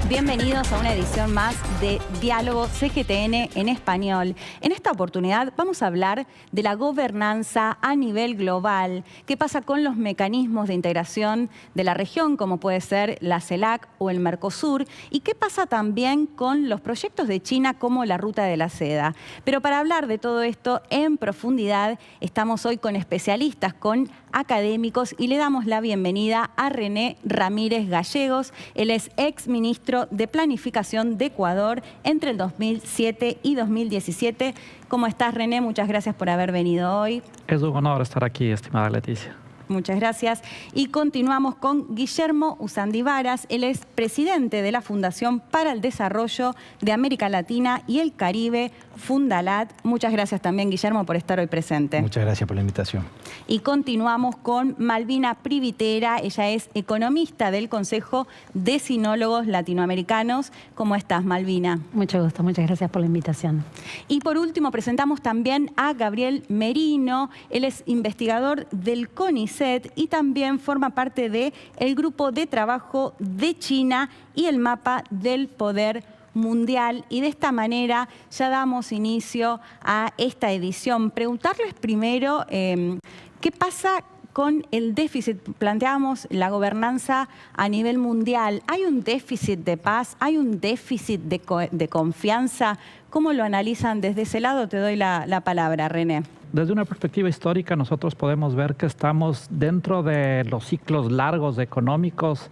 Bienvenidos a una edición más de Diálogo CGTN en español. En esta oportunidad vamos a hablar de la gobernanza a nivel global. ¿Qué pasa con los mecanismos de integración de la región, como puede ser la CELAC o el Mercosur? ¿Y qué pasa también con los proyectos de China como la Ruta de la Seda? Pero para hablar de todo esto en profundidad, estamos hoy con especialistas, con académicos, y le damos la bienvenida a René Ramírez Gallegos. Él es ex ministro de Planificación de Ecuador entre el 2007 y 2017. ¿Cómo estás, René? Muchas gracias por haber venido hoy. Es un honor estar aquí, estimada Leticia. Muchas gracias. Y continuamos con Guillermo Usandi Varas. Él es presidente de la Fundación para el Desarrollo de América Latina y el Caribe, Fundalat. Muchas gracias también, Guillermo, por estar hoy presente. Muchas gracias por la invitación. Y continuamos con Malvina Privitera. Ella es economista del Consejo de Sinólogos Latinoamericanos. ¿Cómo estás, Malvina? Mucho gusto, muchas gracias por la invitación. Y por último presentamos también a Gabriel Merino. Él es investigador del CONICET y también forma parte del grupo de trabajo de China y el mapa del poder mundial. Y de esta manera ya damos inicio a esta edición. Preguntarles primero qué pasa con el déficit. Planteamos la gobernanza a nivel mundial. ¿Hay un déficit de paz? ¿Hay un déficit de confianza? ¿Cómo lo analizan desde ese lado? Te doy la palabra, René. Desde una perspectiva histórica, nosotros podemos ver que estamos dentro de los ciclos largos económicos,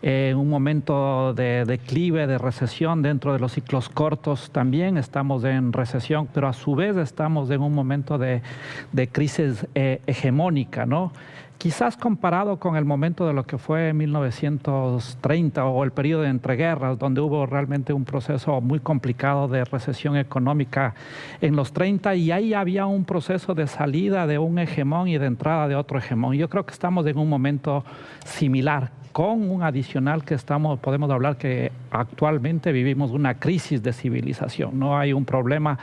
un momento de declive, de recesión. Dentro de los ciclos cortos también estamos en recesión, pero a su vez estamos en un momento de crisis hegemónica, ¿no? Quizás comparado con el momento de lo que fue 1930 o el periodo de entreguerras, donde hubo realmente un proceso muy complicado de recesión económica en los 30, y ahí había un proceso de salida de un hegemón y de entrada de otro hegemón. Yo creo que estamos en un momento similar, con un adicional que podemos hablar que actualmente vivimos una crisis de civilización. No hay un problema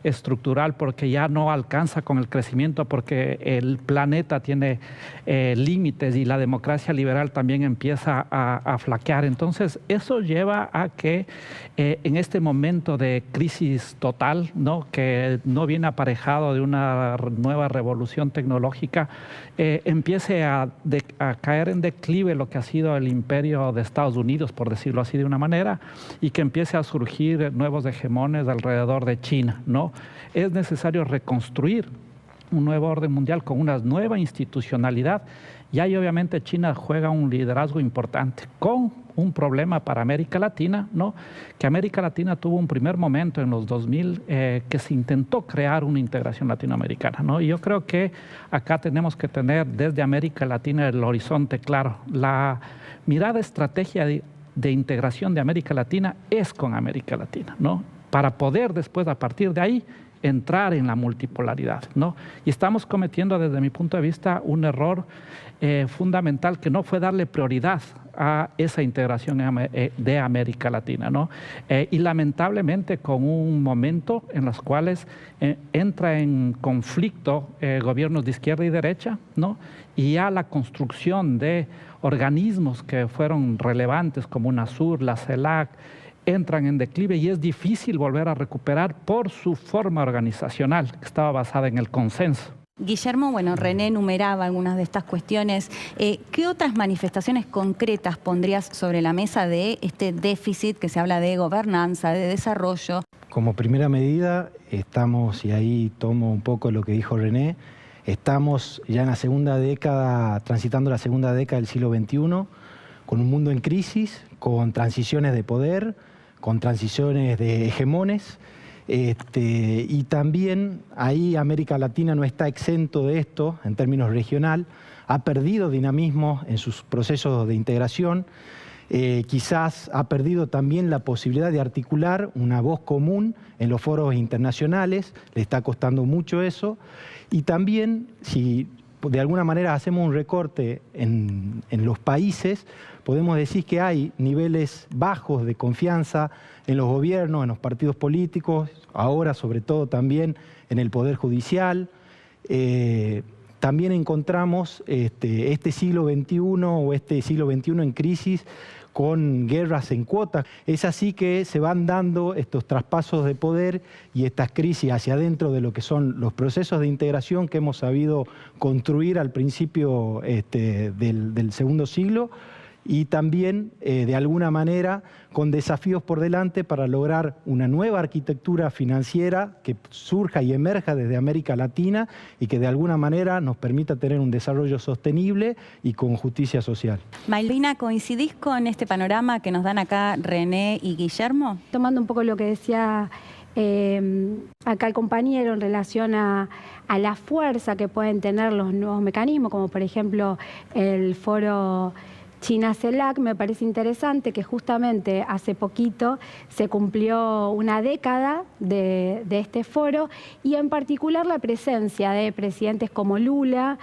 estructural porque ya no alcanza con el crecimiento, porque el planeta tiene límites y la democracia liberal también empieza a flaquear. Entonces, eso lleva a que en este momento de crisis total, ¿no?, que no viene aparejado de una nueva revolución tecnológica, empiece a caer en declive lo que ha sido el imperio de Estados Unidos, por decirlo así de una manera, y que empiece a surgir nuevos hegemones alrededor de China, ¿no? Es necesario reconstruir un nuevo orden mundial con una nueva institucionalidad, y ahí obviamente China juega un liderazgo importante, con un problema para América Latina, ¿no? Que América Latina tuvo un primer momento en los 2000 que se intentó crear una integración latinoamericana, ¿no? Y yo creo que acá tenemos que tener desde América Latina el horizonte claro. La mirada estrategia de integración de América Latina es con América Latina, ¿no? Para poder después, a partir de ahí, entrar en la multipolaridad, ¿no? Y estamos cometiendo, desde mi punto de vista, un error fundamental, que no fue darle prioridad a esa integración de América Latina, ¿no? Y lamentablemente con un momento en los cuales entra en conflicto gobiernos de izquierda y derecha, ¿no? Y ya la construcción de organismos que fueron relevantes como UNASUR, la CELAC, entran en declive, y es difícil volver a recuperar por su forma organizacional, que estaba basada en el consenso. Guillermo, bueno, René enumeraba algunas de estas cuestiones. ¿Qué otras manifestaciones concretas pondrías sobre la mesa de este déficit que se habla de gobernanza, de desarrollo? Como primera medida, estamos, y ahí tomo un poco lo que dijo René, estamos ya en la segunda década, transitando la segunda década del siglo XXI, con un mundo en crisis, con transiciones de poder, con transiciones de hegemones, y también ahí América Latina no está exento de esto en términos regional, ha perdido dinamismo en sus procesos de integración, quizás ha perdido también la posibilidad de articular una voz común en los foros internacionales, le está costando mucho eso, y también si de alguna manera hacemos un recorte en los países, podemos decir que hay niveles bajos de confianza en los gobiernos, en los partidos políticos, ahora sobre todo también en el Poder Judicial. También encontramos este siglo XXI o este siglo XXI en crisis con guerras en cuotas. Es así que se van dando estos traspasos de poder y estas crisis hacia adentro de lo que son los procesos de integración que hemos sabido construir al principio del segundo siglo, y también, de alguna manera, con desafíos por delante para lograr una nueva arquitectura financiera que surja y emerja desde América Latina y que de alguna manera nos permita tener un desarrollo sostenible y con justicia social. Malvina, ¿coincidís con este panorama que nos dan acá René y Guillermo? Tomando un poco lo que decía acá el compañero en relación a la fuerza que pueden tener los nuevos mecanismos, como por ejemplo el foro China-CELAC, me parece interesante que justamente hace poquito se cumplió una década de este foro, y en particular la presencia de presidentes como Lula,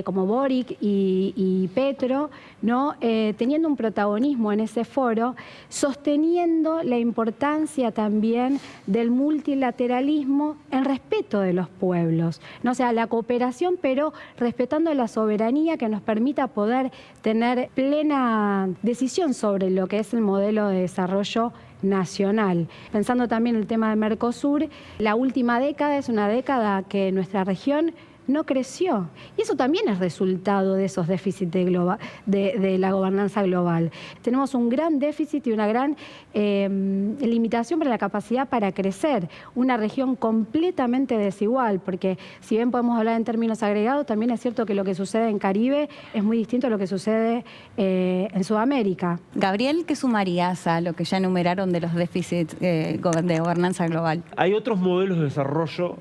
como Boric y Petro, ¿no? Teniendo un protagonismo en ese foro, sosteniendo la importancia también del multilateralismo en respeto de los pueblos, ¿no? O sea, la cooperación, pero respetando la soberanía que nos permita poder tener plena decisión sobre lo que es el modelo de desarrollo nacional. Pensando también en el tema de Mercosur, la última década es una década que nuestra región no creció. Y eso también es resultado de esos déficits de la gobernanza global. Tenemos un gran déficit y una gran limitación para la capacidad para crecer. Una región completamente desigual, porque si bien podemos hablar en términos agregados, también es cierto que lo que sucede en Caribe es muy distinto a lo que sucede en Sudamérica. Gabriel, ¿qué sumarías a lo que ya enumeraron de los déficits de gobernanza global? Hay otros modelos de desarrollo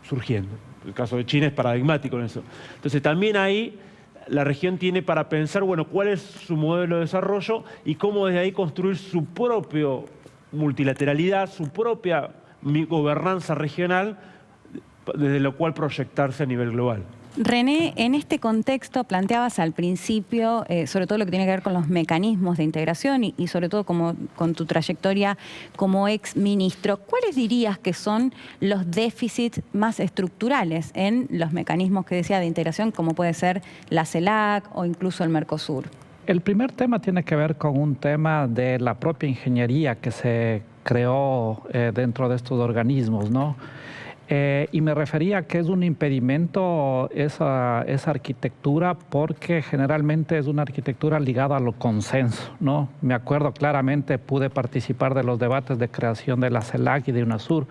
surgiendo. El caso de China es paradigmático en eso. Entonces también ahí la región tiene para pensar, bueno, cuál es su modelo de desarrollo y cómo desde ahí construir su propia multilateralidad, su propia gobernanza regional, desde lo cual proyectarse a nivel global. René, en este contexto planteabas al principio, sobre todo lo que tiene que ver con los mecanismos de integración y sobre todo como, con tu trayectoria como ex ministro, ¿cuáles dirías que son los déficits más estructurales en los mecanismos que decía de integración, como puede ser la CELAC o incluso el Mercosur? El primer tema tiene que ver con un tema de la propia ingeniería que se creó dentro de estos organismos, ¿no? Y me refería a que es un impedimento esa arquitectura, porque generalmente es una arquitectura ligada a lo consenso, ¿no? Me acuerdo claramente, pude participar de los debates de creación de la CELAC y de UNASUR,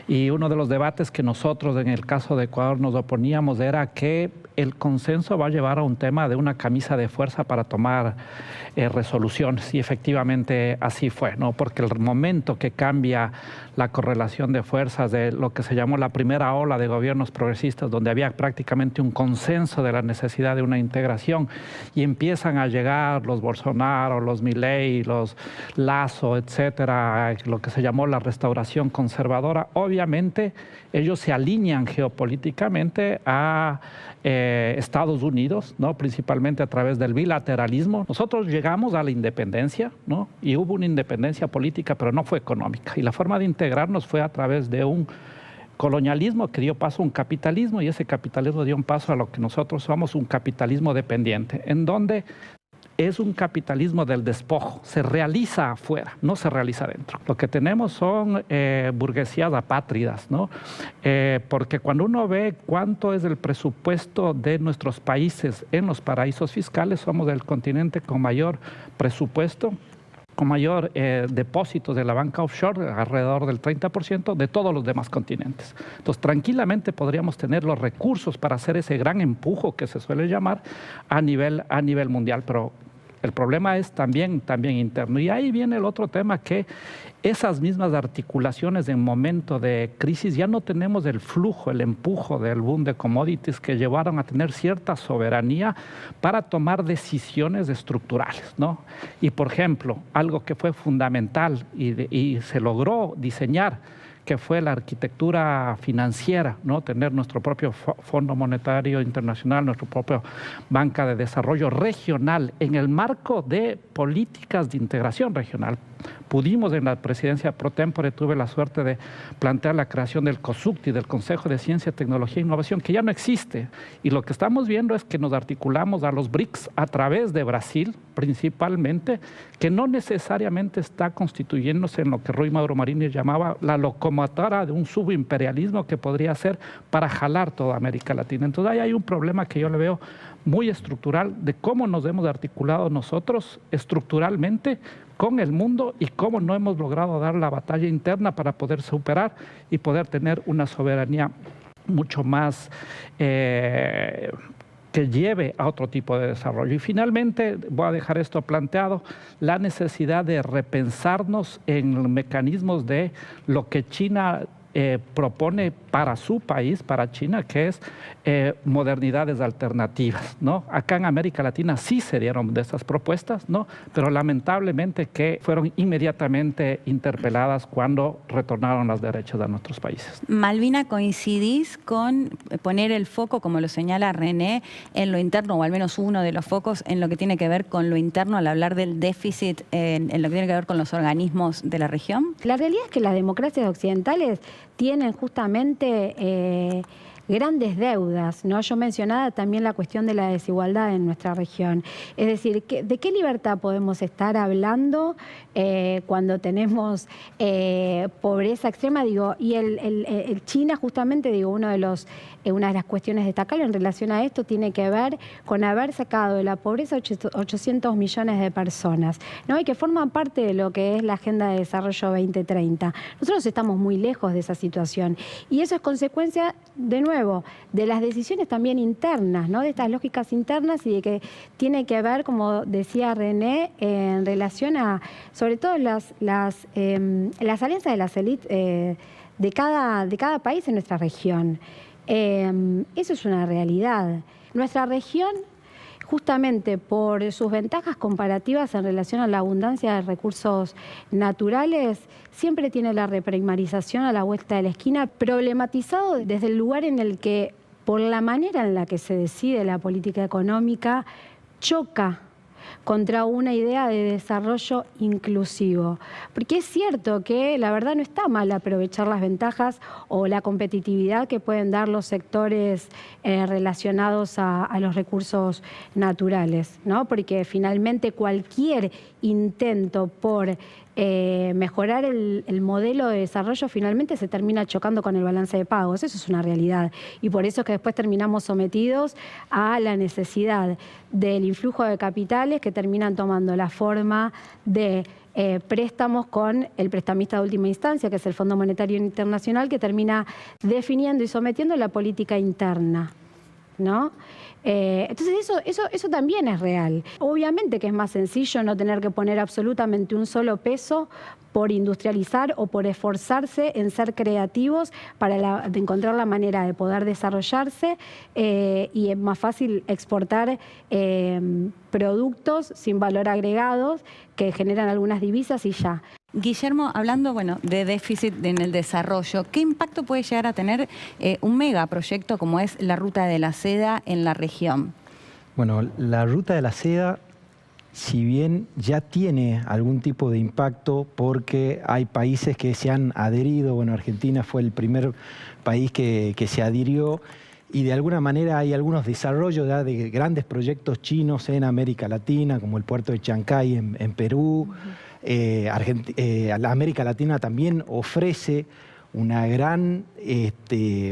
y uno de los debates que nosotros en el caso de Ecuador nos oponíamos era que el consenso va a llevar a un tema de una camisa de fuerza para tomar resoluciones, y efectivamente así fue, ¿no? Porque el momento que cambia la correlación de fuerzas de lo que se llamó la primera ola de gobiernos progresistas, donde había prácticamente un consenso de la necesidad de una integración, y empiezan a llegar los Bolsonaro, los Milei, los Lasso, etcétera, lo que se llamó la restauración conservadora, obviamente ellos se alinean geopolíticamente a Estados Unidos, ¿no? Principalmente a través del bilateralismo. Nosotros llegamos a la independencia, ¿no? Y hubo una independencia política, pero no fue económica. Y la forma de integrarnos fue a través de un colonialismo que dio paso a un capitalismo, y ese capitalismo dio un paso a lo que nosotros somos, un capitalismo dependiente, en donde es un capitalismo del despojo, se realiza afuera, no se realiza adentro. Lo que tenemos son burguesías apátridas, ¿no? Porque cuando uno ve cuánto es el presupuesto de nuestros países en los paraísos fiscales, somos el continente con mayor presupuesto, con mayor depósitos de la banca offshore, alrededor del 30% de todos los demás continentes. Entonces, tranquilamente podríamos tener los recursos para hacer ese gran empujo que se suele llamar a nivel mundial, pero el problema es también interno. Y ahí viene el otro tema, que esas mismas articulaciones en momento de crisis ya no tenemos el flujo, el empujo del boom de commodities que llevaron a tener cierta soberanía para tomar decisiones estructurales, ¿no? Y por ejemplo, algo que fue fundamental y se logró diseñar, que fue la arquitectura financiera, ¿no? Tener nuestro propio Fondo Monetario Internacional, nuestra propia banca de desarrollo regional en el marco de políticas de integración regional. Pudimos en la presidencia pro tempore, tuve la suerte de plantear la creación del COSUCTI, del Consejo de Ciencia, Tecnología e Innovación, que ya no existe. Y lo que estamos viendo es que nos articulamos a los BRICS a través de Brasil, principalmente, que no necesariamente está constituyéndose en lo que Rui Mauro Marini llamaba la locomotora de un subimperialismo que podría ser para jalar toda América Latina. Entonces ahí hay un problema que yo le veo muy estructural de cómo nos hemos articulado nosotros estructuralmente con el mundo y cómo no hemos logrado dar la batalla interna para poder superar y poder tener una soberanía mucho más que lleve a otro tipo de desarrollo. Y finalmente, voy a dejar esto planteado, la necesidad de repensarnos en mecanismos de lo que China propone para su país, para China, que es modernidades alternativas, ¿no? Acá en América Latina sí se dieron de esas propuestas, ¿no? Pero lamentablemente que fueron inmediatamente interpeladas cuando retornaron las derechas a nuestros países. Malvina, ¿coincidís con poner el foco, como lo señala René, en lo interno, o al menos uno de los focos, en lo que tiene que ver con lo interno, al hablar del déficit, en lo que tiene que ver con los organismos de la región? La realidad es que las democracias occidentales tienen justamente grandes deudas, ¿no? Yo mencionaba también la cuestión de la desigualdad en nuestra región. Es decir, ¿de qué libertad podemos estar hablando cuando tenemos pobreza extrema? Digo, y el China, justamente, digo, una de las cuestiones destacables en relación a esto tiene que ver con haber sacado de la pobreza 800 millones de personas, ¿no? Y que forman parte de lo que es la Agenda de Desarrollo 2030. Nosotros estamos muy lejos de esa situación y eso es consecuencia, de nuevo, de las decisiones también internas, ¿no? De estas lógicas internas y de que tiene que ver, como decía René, en relación a, sobre todo, las alianzas de las élites de cada país en nuestra región. Eso es una realidad. Nuestra región, justamente por sus ventajas comparativas en relación a la abundancia de recursos naturales, siempre tiene la reprimarización a la vuelta de la esquina, problematizado desde el lugar en el que, por la manera en la que se decide la política económica, choca contra una idea de desarrollo inclusivo. Porque es cierto que la verdad no está mal aprovechar las ventajas o la competitividad que pueden dar los sectores relacionados a los recursos naturales, ¿no? Porque finalmente cualquier intento por mejorar el modelo de desarrollo finalmente se termina chocando con el balance de pagos. Eso es una realidad. Y por eso es que después terminamos sometidos a la necesidad del influjo de capitales que terminan tomando la forma de préstamos con el prestamista de última instancia, que es el Fondo Monetario Internacional, que termina definiendo y sometiendo la política interna, ¿no? Entonces eso también es real. Obviamente que es más sencillo no tener que poner absolutamente un solo peso por industrializar o por esforzarse en ser creativos para encontrar la manera de poder desarrollarse y es más fácil exportar productos sin valor agregado que generan algunas divisas y ya. Guillermo, hablando de déficit en el desarrollo, ¿qué impacto puede llegar a tener un megaproyecto como es la Ruta de la Seda en la región? Bueno, la Ruta de la Seda, si bien ya tiene algún tipo de impacto porque hay países que se han adherido, Argentina fue el primer país que se adhirió, y de alguna manera hay algunos desarrollos de grandes proyectos chinos en América Latina, como el puerto de Chancay en Perú. La América Latina también ofrece una gran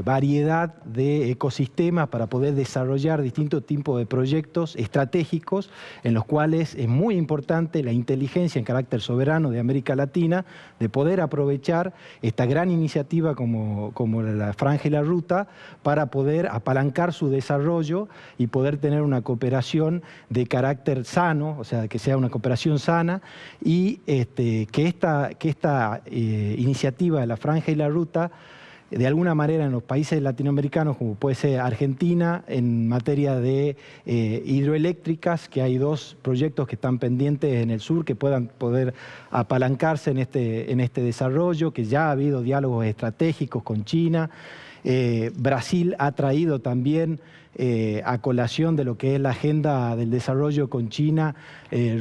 variedad de ecosistemas para poder desarrollar distintos tipos de proyectos estratégicos en los cuales es muy importante la inteligencia en carácter soberano de América Latina de poder aprovechar esta gran iniciativa como la Franja y la Ruta para poder apalancar su desarrollo y poder tener una cooperación de carácter sano, o sea, que sea una cooperación sana y que esta iniciativa de la Franja y la Ruta de alguna manera en los países latinoamericanos, como puede ser Argentina, en materia de hidroeléctricas, que hay 2 proyectos que están pendientes en el sur que puedan poder apalancarse en este desarrollo, que ya ha habido diálogos estratégicos con China. Brasil ha traído también a colación de lo que es la agenda del desarrollo con China,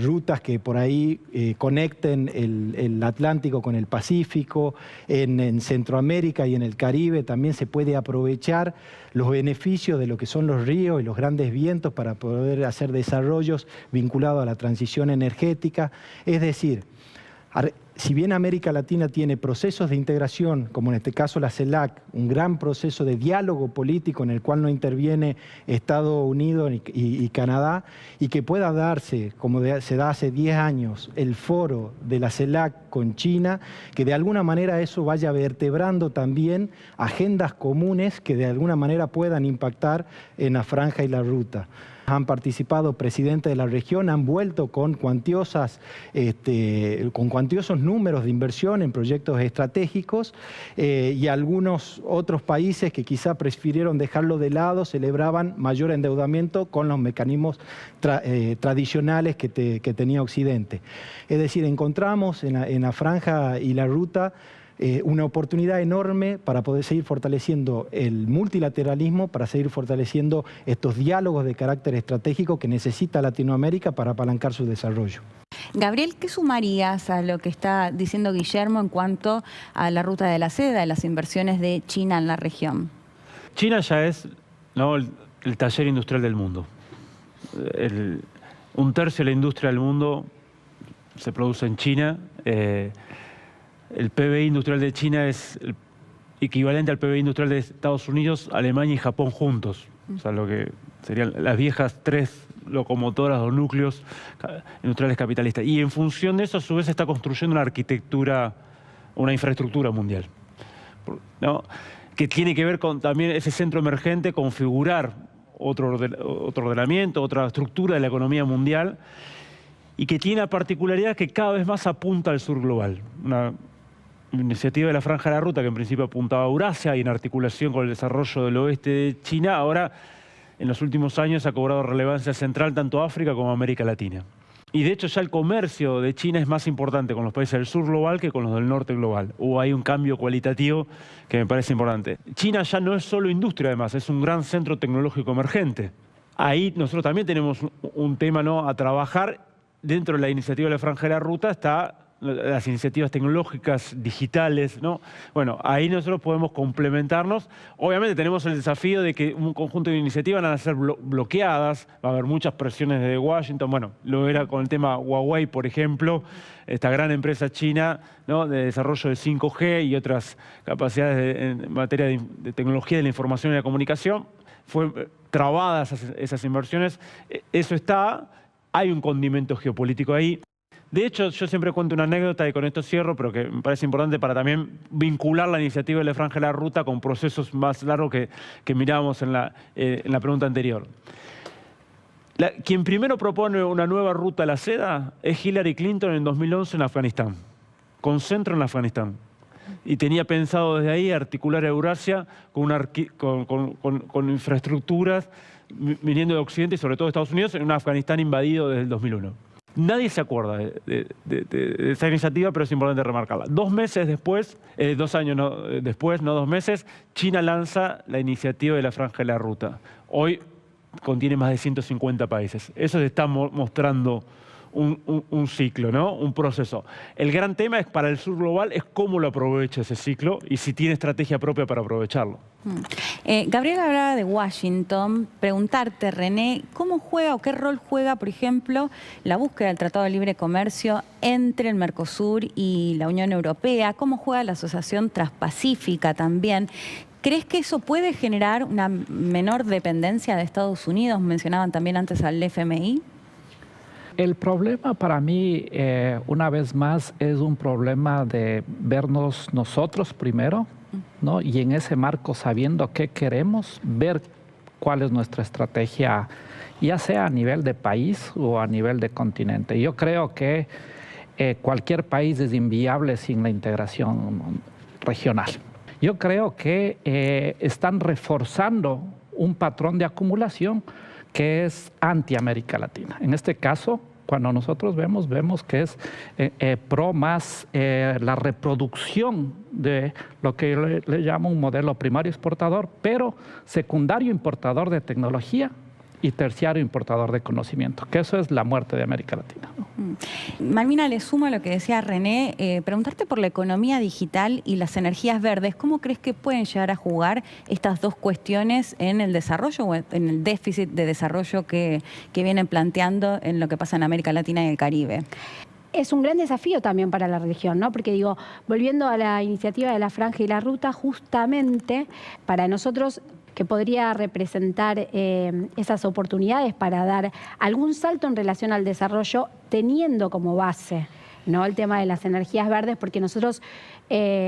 rutas que por ahí conecten el Atlántico con el Pacífico. En Centroamérica y en el Caribe también se puede aprovechar los beneficios de lo que son los ríos y los grandes vientos para poder hacer desarrollos vinculados a la transición energética. Es decir, si bien América Latina tiene procesos de integración, como en este caso la CELAC, un gran proceso de diálogo político en el cual no interviene Estados Unidos y Canadá, y que pueda darse, como se da hace 10 años, el foro de la CELAC con China, que de alguna manera eso vaya vertebrando también agendas comunes que de alguna manera puedan impactar en la franja y la ruta. Han participado presidentes de la región, han vuelto con cuantiosos números de inversión en proyectos estratégicos, y algunos otros países que quizá prefirieron dejarlo de lado celebraban mayor endeudamiento con los mecanismos tradicionales que tenía Occidente. Es decir, encontramos en la franja y la ruta una oportunidad enorme para poder seguir fortaleciendo el multilateralismo, para seguir fortaleciendo estos diálogos de carácter estratégico que necesita Latinoamérica para apalancar su desarrollo. Gabriel, ¿qué sumarías a lo que está diciendo Guillermo en cuanto a la ruta de la seda, de las inversiones de China en la región? China ya es, ¿no?, el taller industrial del mundo. 1/3 de la industria del mundo se produce en China. El PBI industrial de China es el equivalente al PBI industrial de Estados Unidos, Alemania y Japón juntos. O sea, lo que serían las viejas 3 locomotoras o núcleos industriales capitalistas. Y en función de eso, a su vez, se está construyendo una arquitectura, una infraestructura mundial, ¿no?, que tiene que ver con también ese centro emergente, configurar otro ordenamiento, otra estructura de la economía mundial, y que tiene la particularidad que cada vez más apunta al sur global. Una iniciativa de la Franja de la Ruta que en principio apuntaba a Eurasia y en articulación con el desarrollo del oeste de China, ahora en los últimos años ha cobrado relevancia central tanto África como América Latina. Y de hecho ya el comercio de China es más importante con los países del sur global que con los del norte global. Hubo ahí un cambio cualitativo que me parece importante. China ya no es solo industria además, es un gran centro tecnológico emergente. Ahí nosotros también tenemos un tema, ¿no?, a trabajar. Dentro de la iniciativa de la Franja de la Ruta está las iniciativas tecnológicas digitales, ¿no? Bueno, ahí nosotros podemos complementarnos. Obviamente tenemos el desafío de que un conjunto de iniciativas van a ser bloqueadas, va a haber muchas presiones desde Washington. Bueno, lo era con el tema Huawei, por ejemplo, esta gran empresa china, ¿no?, de desarrollo de 5G y otras capacidades en materia de tecnología de la información y la comunicación. Fue trabadas esas inversiones. Eso está. Hay un condimento geopolítico ahí. De hecho, yo siempre cuento una anécdota y con esto cierro, pero que me parece importante para también vincular la iniciativa de la Franja de la Ruta con procesos más largos que mirábamos en la pregunta anterior. Quien primero propone una nueva ruta a la seda es Hillary Clinton en 2011 en Afganistán, con centro en Afganistán. Y tenía pensado desde ahí articular a Eurasia con infraestructuras viniendo de Occidente y sobre todo de Estados Unidos en un Afganistán invadido desde el 2001. Nadie se acuerda de esa iniciativa, pero es importante remarcarla. 2 meses después, 2 años después, no 2 meses, China lanza la iniciativa de la Franja de la Ruta. Hoy contiene más de 150 países. Eso se está mostrando un ciclo, ¿no?, un proceso. El gran tema es para el sur global es cómo lo aprovecha ese ciclo y si tiene estrategia propia para aprovecharlo. Gabriel hablaba de Washington. Preguntarte, René, ¿cómo juega o qué rol juega, por ejemplo, la búsqueda del Tratado de Libre Comercio entre el Mercosur y la Unión Europea? ¿Cómo juega la Asociación Transpacífica también? ¿Crees que eso puede generar una menor dependencia de Estados Unidos? Mencionaban también antes al FMI. El problema para mí, una vez más, es un problema de vernos nosotros primero, ¿no? Y en ese marco, sabiendo qué queremos, ver cuál es nuestra estrategia, ya sea a nivel de país o a nivel de continente. Yo creo que cualquier país es inviable sin la integración regional. Yo creo que están reforzando un patrón de acumulación que es anti-América Latina. En este caso, cuando nosotros vemos que es pro más la reproducción de lo que yo le llamo un modelo primario exportador, pero secundario importador de tecnología y terciario importador de conocimiento, que eso es la muerte de América Latina, ¿no? Malvina, le sumo a lo que decía René, preguntarte por la economía digital y las energías verdes. ¿Cómo crees que pueden llegar a jugar estas dos cuestiones en el desarrollo o en el déficit de desarrollo que vienen planteando en lo que pasa en América Latina y el Caribe? Es un gran desafío también para la región, ¿no? Porque digo, volviendo a la iniciativa de la Franja y la Ruta, justamente para nosotros que podría representar esas oportunidades para dar algún salto en relación al desarrollo, teniendo como base, ¿no?, el tema de las energías verdes, porque nosotros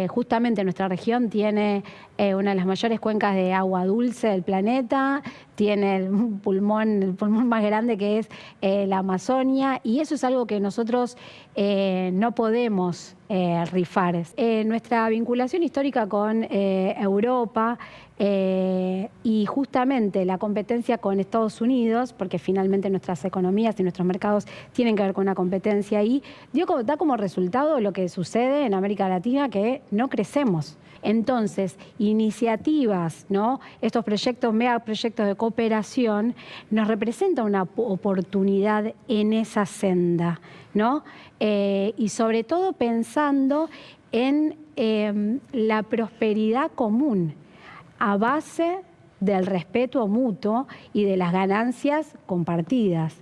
justamente nuestra región tiene una de las mayores cuencas de agua dulce del planeta, tiene el pulmón más grande que es la Amazonia, y eso es algo que nosotros no podemos rifar. Nuestra vinculación histórica con Europa y justamente la competencia con Estados Unidos, porque finalmente nuestras economías y nuestros mercados tienen que ver con una competencia ahí, da como resultado lo que sucede en América Latina, que no crecemos. Entonces, iniciativas, ¿no?, estos proyectos, megaproyectos de cooperación, nos representan una oportunidad en esa senda, ¿no? Y sobre todo pensando en la prosperidad común, a base del respeto mutuo y de las ganancias compartidas.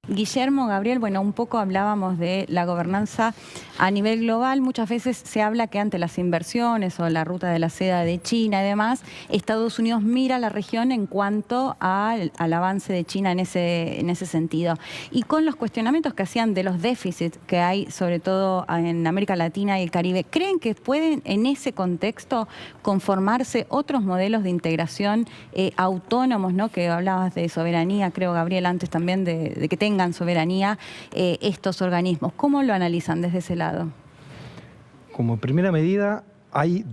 Guillermo, Gabriel, bueno, un poco hablábamos de la gobernanza a nivel global. Muchas veces se habla que ante las inversiones o la ruta de la seda de China y demás, Estados Unidos mira a la región en cuanto al avance de China en ese sentido. Y con los cuestionamientos que hacían de los déficits que hay, sobre todo en América Latina y el Caribe, ¿creen que pueden en ese contexto conformarse otros modelos de integración autónomos, ¿no?, que hablabas de soberanía, creo, Gabriel, antes también de que tengan soberanía estos organismos? ¿Cómo lo analizan desde ese lado? Como primera medida, hay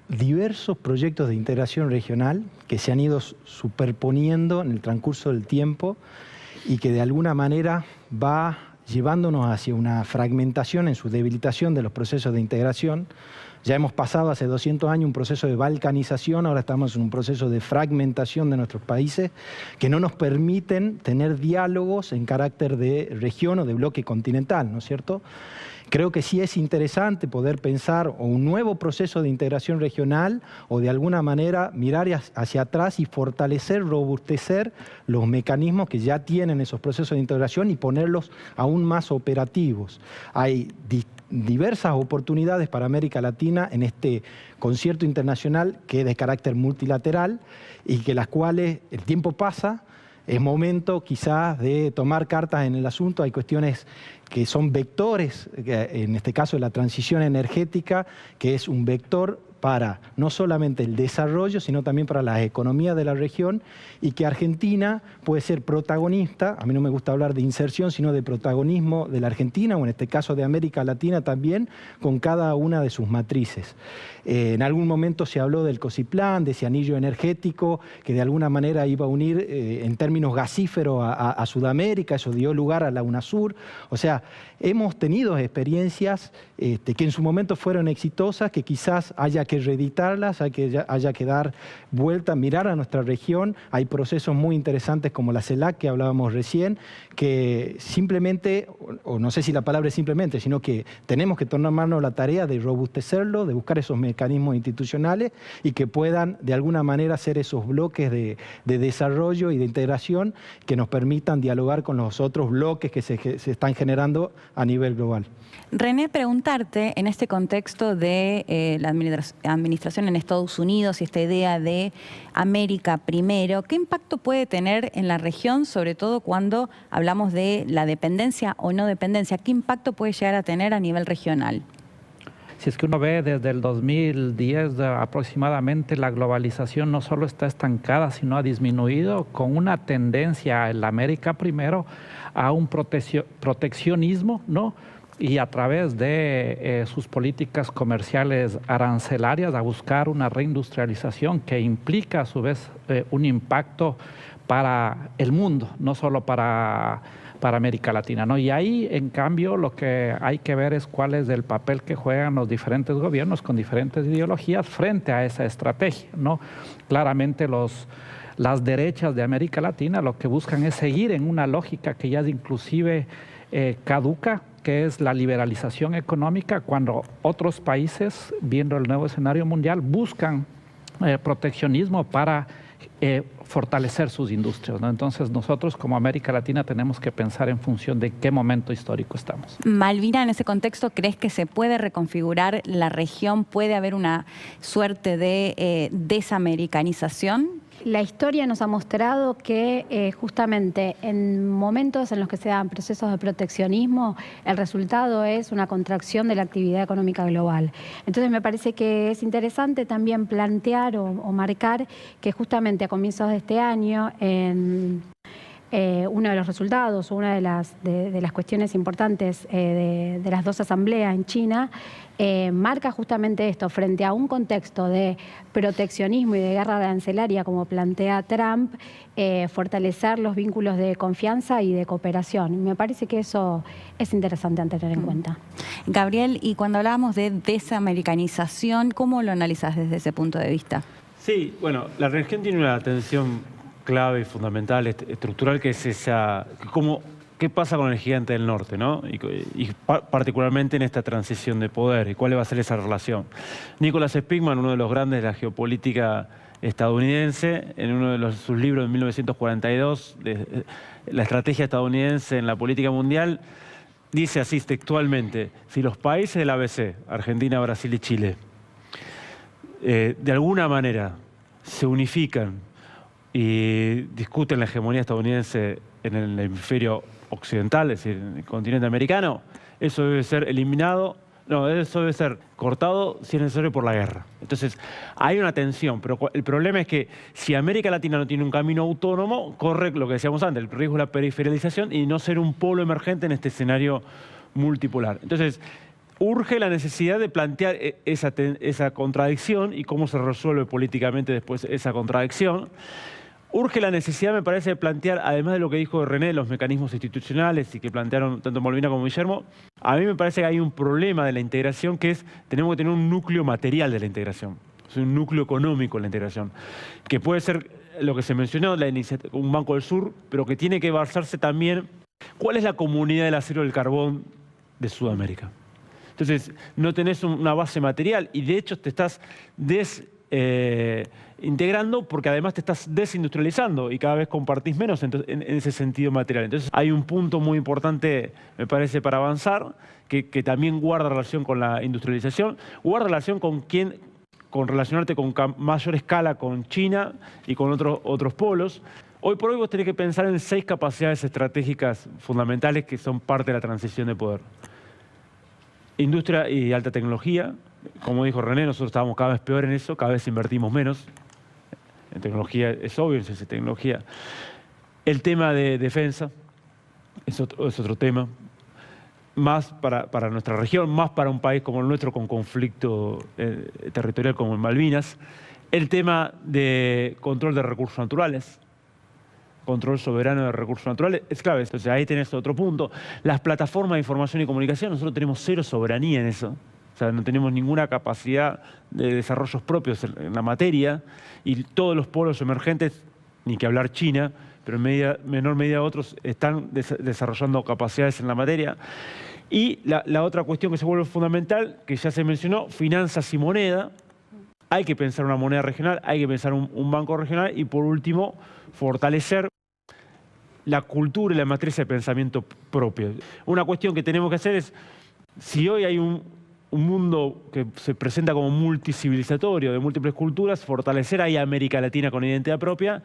diversos proyectos de integración regional que se han ido superponiendo en el transcurso del tiempo y que de alguna manera va llevándonos hacia una fragmentación en su debilitación de los procesos de integración. Ya hemos pasado hace 200 años un proceso de balcanización, ahora estamos en un proceso de fragmentación de nuestros países que no nos permiten tener diálogos en carácter de región o de bloque continental, ¿no es cierto? Creo que sí es interesante poder pensar o un nuevo proceso de integración regional o de alguna manera mirar hacia atrás y fortalecer, robustecer los mecanismos que ya tienen esos procesos de integración y ponerlos aún más operativos. Hay diversas oportunidades para América Latina en este concierto internacional que es de carácter multilateral y que las cuales el tiempo pasa. Es momento quizás de tomar cartas en el asunto. Hay cuestiones que son vectores, en este caso la transición energética, que es un vector para no solamente el desarrollo, sino también para las economías de la región, y que Argentina puede ser protagonista. A mí no me gusta hablar de inserción, sino de protagonismo de la Argentina, o en este caso de América Latina también, con cada una de sus matrices. En algún momento se habló del COSIPLAN, de ese anillo energético, que de alguna manera iba a unir en términos gasíferos a Sudamérica. Eso dio lugar a la UNASUR. O sea, hemos tenido experiencias que en su momento fueron exitosas, que quizás haya que reeditarlas, haya que dar vuelta, mirar a nuestra región. Hay procesos muy interesantes como la CELAC que hablábamos recién, que simplemente, o no sé si la palabra es simplemente, sino que tenemos que tomarnos la tarea de robustecerlo, de buscar esos mecanismos institucionales y que puedan de alguna manera ser esos bloques de desarrollo y de integración que nos permitan dialogar con los otros bloques que se están generando a nivel global. René, preguntarte en este contexto de la administración en Estados Unidos y esta idea de América primero, ¿qué impacto puede tener en la región, sobre todo cuando hablamos de la dependencia o no dependencia? ¿Qué impacto puede llegar a tener a nivel regional? Si es que uno ve desde el 2010 aproximadamente, la globalización no solo está estancada, sino ha disminuido con una tendencia en la América primero a un proteccionismo, ¿no?, y a través de sus políticas comerciales arancelarias a buscar una reindustrialización que implica a su vez un impacto para el mundo, no solo para América Latina, ¿no? Y ahí, en cambio, lo que hay que ver es cuál es el papel que juegan los diferentes gobiernos con diferentes ideologías frente a esa estrategia, ¿no? Claramente las derechas de América Latina lo que buscan es seguir en una lógica que ya es inclusive caduca, que es la liberalización económica, cuando otros países, viendo el nuevo escenario mundial, buscan proteccionismo para fortalecer sus industrias, ¿no? Entonces nosotros como América Latina tenemos que pensar en función de qué momento histórico estamos. Malvina, en ese contexto, ¿crees que se puede reconfigurar la región? ¿Puede haber una suerte de desamericanización? La historia nos ha mostrado que justamente en momentos en los que se dan procesos de proteccionismo, el resultado es una contracción de la actividad económica global. Entonces me parece que es interesante también plantear o marcar que justamente a comienzos de este año, uno de los resultados, una de las cuestiones importantes de las dos asambleas en China, marca justamente esto, frente a un contexto de proteccionismo y de guerra arancelaria, como plantea Trump, fortalecer los vínculos de confianza y de cooperación. Me parece que eso es interesante a tener en cuenta. Gabriel, y cuando hablábamos de desamericanización, ¿cómo lo analizas desde ese punto de vista? Sí, bueno, la región tiene una tensión clave y fundamental, estructural, que es esa, qué pasa con el gigante del norte, ¿no? Y particularmente en esta transición de poder, y cuál va a ser esa relación. Nicholas Spikman, uno de los grandes de la geopolítica estadounidense, en uno de sus libros de 1942, La estrategia estadounidense en la política mundial, dice así textualmente: si los países del ABC, Argentina, Brasil y Chile, de alguna manera se unifican y discuten la hegemonía estadounidense en el hemisferio occidental, es decir, en el continente americano, eso debe ser eliminado, no, eso debe ser cortado si es necesario por la guerra. Entonces, hay una tensión, pero el problema es que si América Latina no tiene un camino autónomo, corre lo que decíamos antes, el riesgo de la periferialización y no ser un polo emergente en este escenario multipolar. Entonces, urge la necesidad de plantear esa contradicción y cómo se resuelve políticamente después esa contradicción. Urge la necesidad, me parece, de plantear, además de lo que dijo René, los mecanismos institucionales y que plantearon tanto Malvina como Guillermo, a mí me parece que hay un problema de la integración que es, tenemos que tener un núcleo material de la integración, es un núcleo económico de la integración, que puede ser lo que se mencionó, un Banco del Sur, pero que tiene que basarse también, ¿cuál es la comunidad del acero y del carbón de Sudamérica? Entonces, no tenés una base material y de hecho te estás integrando porque además te estás desindustrializando y cada vez compartís menos en ese sentido material. Entonces hay un punto muy importante, me parece, para avanzar, que también guarda relación con la industrialización, guarda relación con relacionarte con mayor escala con China y con otros polos. Hoy por hoy vos tenés que pensar en 6 capacidades estratégicas fundamentales que son parte de la transición de poder. Industria y alta tecnología. Como dijo René, nosotros estábamos cada vez peor en eso, cada vez invertimos menos. En tecnología es obvio, es tecnología. El tema de defensa es otro tema. Más para nuestra región, más para un país como el nuestro con conflicto territorial como en Malvinas. El tema de control de recursos naturales. Control soberano de recursos naturales es clave. Entonces ahí tenés otro punto. Las plataformas de información y comunicación, nosotros tenemos 0 soberanía en eso. O sea, no tenemos ninguna capacidad de desarrollos propios en la materia y todos los polos emergentes, ni que hablar China, pero en menor medida otros, están desarrollando capacidades en la materia. Y la otra cuestión que se vuelve fundamental, que ya se mencionó, finanzas y moneda. Hay que pensar una moneda regional, hay que pensar un banco regional y por último, fortalecer la cultura y la matriz de pensamiento propio. Una cuestión que tenemos que hacer es, si hoy hay un mundo que se presenta como multicivilizatorio, de múltiples culturas, fortalecer ahí a América Latina con identidad propia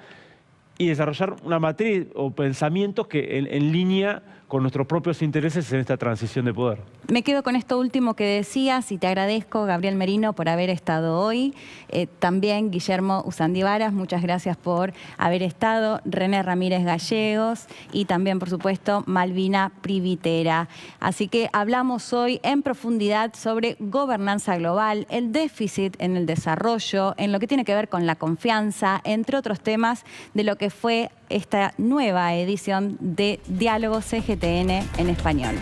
y desarrollar una matriz o pensamientos que en línea con nuestros propios intereses en esta transición de poder. Me quedo con esto último que decías y te agradezco, Gabriel Merino, por haber estado hoy. También Guillermo Usandivaras, muchas gracias por haber estado. René Ramírez Gallegos y también, por supuesto, Malvina Privitera. Así que hablamos hoy en profundidad sobre gobernanza global, el déficit en el desarrollo, en lo que tiene que ver con la confianza, entre otros temas de lo que fue esta nueva edición de Diálogo CGTN en español.